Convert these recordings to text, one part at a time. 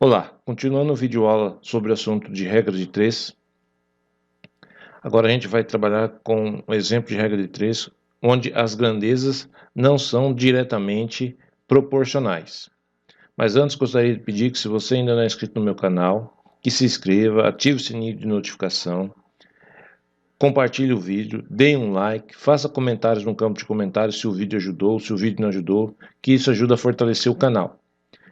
Olá, continuando o vídeo aula sobre o assunto de regra de 3. Agora a gente vai trabalhar com um exemplo de regra de 3, onde as grandezas não são diretamente proporcionais. Mas antes gostaria de pedir que, se você ainda não é inscrito no meu canal, que se inscreva, ative o sininho de notificação, compartilhe o vídeo, dê um like, faça comentários no campo de comentários se o vídeo ajudou, se o vídeo não ajudou, que isso ajuda a fortalecer o canal.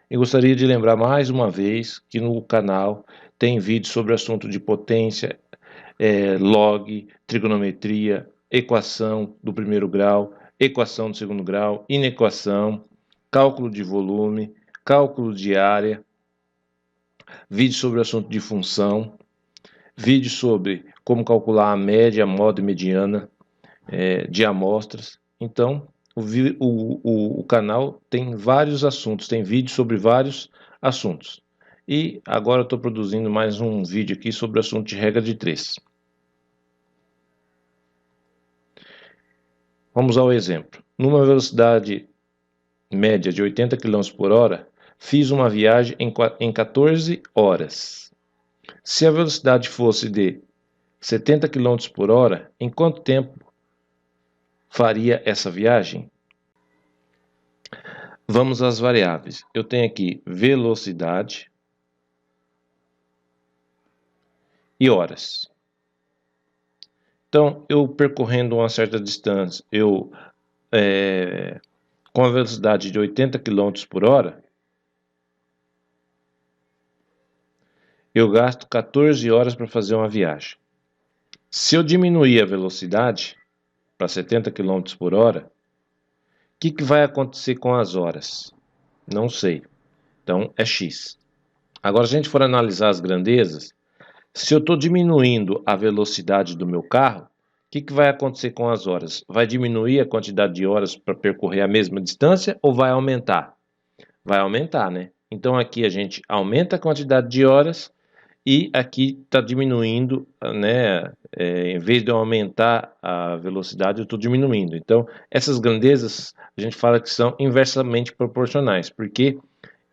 Eu gostaria de lembrar mais uma vez que no canal tem vídeos sobre o assunto de potência, log, trigonometria, equação do primeiro grau, equação do segundo grau, inequação, cálculo de volume, cálculo de área, vídeo sobre o assunto de função, vídeo sobre como calcular a média, moda e mediana de amostras. Então, o canal tem vários assuntos, tem vídeos sobre vários assuntos. E agora eu estou produzindo mais um vídeo aqui sobre o assunto de regra de 3. Vamos ao exemplo. Numa velocidade média de 80 km por hora, fiz uma viagem em 14 horas. Se a velocidade fosse de 70 km por hora, em quanto tempo faria essa viagem? Vamos às variáveis. Eu tenho aqui velocidade e horas. Então, eu percorrendo uma certa distância, com a velocidade de 80 km por hora, eu gasto 14 horas para fazer uma viagem. Se eu diminuir a velocidade para 70 km por hora, o que vai acontecer com as horas? Não sei. Então, é x. Agora, se a gente for analisar as grandezas, se eu estou diminuindo a velocidade do meu carro, o que vai acontecer com as horas? Vai diminuir a quantidade de horas para percorrer a mesma distância ou vai aumentar? Vai aumentar, né? Então aqui a gente aumenta a quantidade de horas e aqui está diminuindo, né? Em vez de eu aumentar a velocidade, eu estou diminuindo. Então essas grandezas a gente fala que são inversamente proporcionais, porque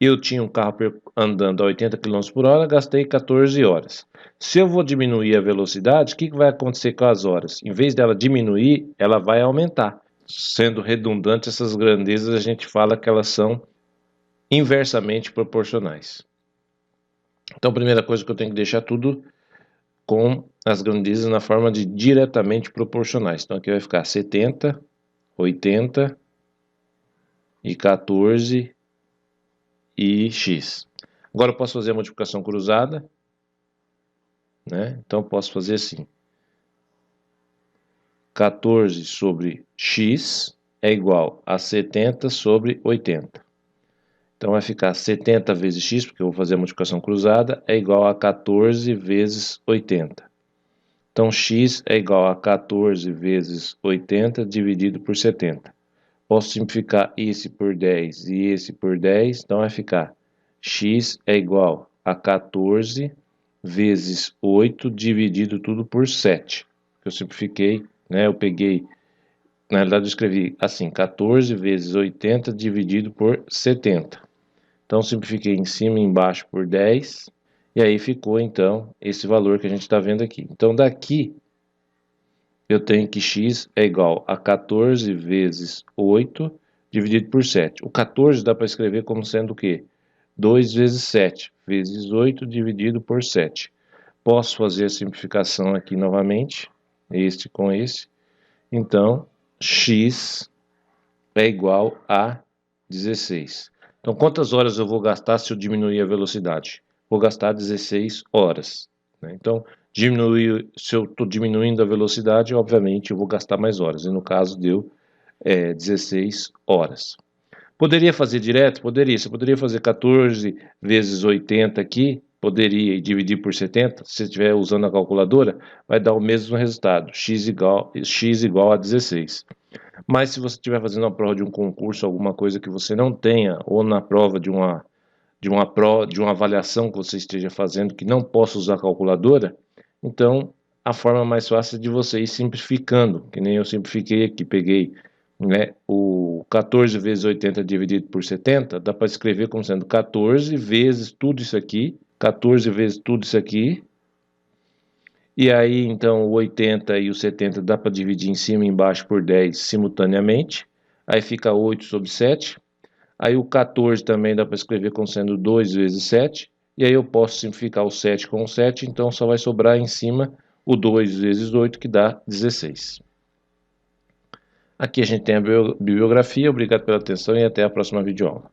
eu tinha um carro andando a 80 km por hora, gastei 14 horas. Se eu vou diminuir a velocidade, o que vai acontecer com as horas? Em vez dela diminuir, ela vai aumentar. Sendo redundante, essas grandezas a gente fala que elas são inversamente proporcionais. Então, a primeira coisa que eu tenho que deixar tudo com as grandezas na forma de diretamente proporcionais. Então, aqui vai ficar 70, 80 e 14 e x. Agora eu posso fazer a multiplicação cruzada, né? Então eu posso fazer assim: 14 sobre x é igual a 70 sobre 80. Então vai ficar 70 vezes x, porque eu vou fazer a multiplicação cruzada, é igual a 14 vezes 80. Então x é igual a 14 vezes 80 dividido por 70. Posso simplificar esse por 10 e esse por 10, então vai ficar x é igual a 14 vezes 8 dividido tudo por 7. Eu simplifiquei, né? Eu peguei, na realidade eu escrevi assim, 14 vezes 80 dividido por 70. Então simplifiquei em cima e embaixo por 10, e aí ficou então esse valor que a gente está vendo aqui. Então daqui eu tenho que x é igual a 14 vezes 8 dividido por 7. O 14 dá para escrever como sendo o quê? 2 vezes 7, vezes 8 dividido por 7. Posso fazer a simplificação aqui novamente, este com esse. Então, x é igual a 16. Então, quantas horas eu vou gastar se eu diminuir a velocidade? Vou gastar 16 horas. Né? Então, se eu estou diminuindo a velocidade, obviamente eu vou gastar mais horas. E no caso deu 16 horas. Poderia fazer direto? Poderia. Você poderia fazer 14 vezes 80 aqui, poderia, e dividir por 70. Se você estiver usando a calculadora, vai dar o mesmo resultado, x igual a 16. Mas se você estiver fazendo a prova de um concurso, alguma coisa que você não tenha, ou na prova de uma avaliação que você esteja fazendo que não possa usar a calculadora, então a forma mais fácil é de você ir simplificando, que nem eu simplifiquei aqui, peguei né, o 14 vezes 80 dividido por 70, dá para escrever como sendo 14 vezes tudo isso aqui, 14 vezes tudo isso aqui, e aí então o 80 e o 70 dá para dividir em cima e embaixo por 10 simultaneamente, aí fica 8 sobre 7, aí o 14 também dá para escrever como sendo 2 vezes 7, e aí eu posso simplificar o 7 com o 7, então só vai sobrar em cima o 2 vezes 8, que dá 16. Aqui a gente tem a bibliografia. Obrigado pela atenção e até a próxima videoaula.